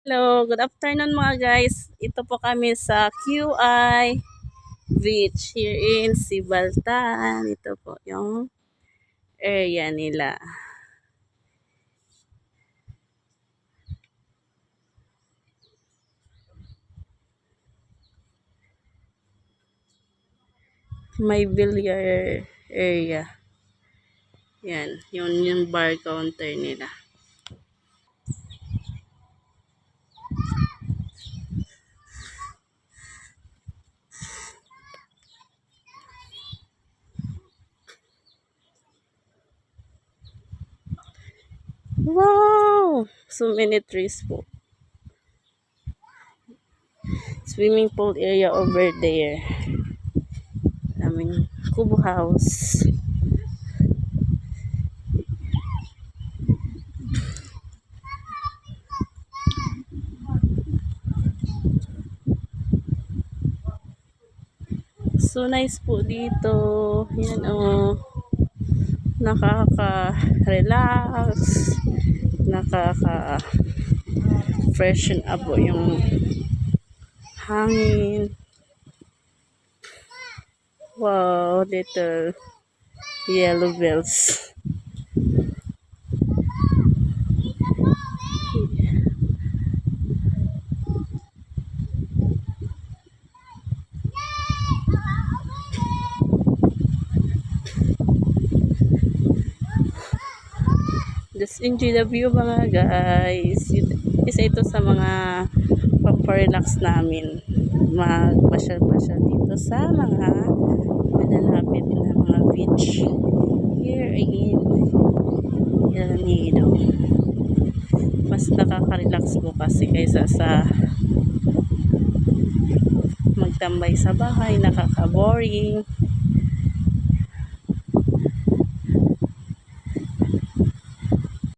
Hello, good afternoon mga guys. Ito po kami sa QI Beach here in Sibaltan. Ito po yung area nila. May billiard area. Yan, yun yung bar counter nila. Wow! So many trees po. Swimming pool area over there. Aming Kubo House. So nice po dito. Yan nakaka-relax, nakaka-freshen up po yung hangin. Wow, little yellow bells. Just enjoy the view mga guys. Isa ito sa mga pamparelax namin. Magpasyal-pasyal dito sa mga malalapit na mga beach. Here in El Nido. Mas nakaka-relax po kasi kaysa sa magtambay sa bahay, nakaka-boring.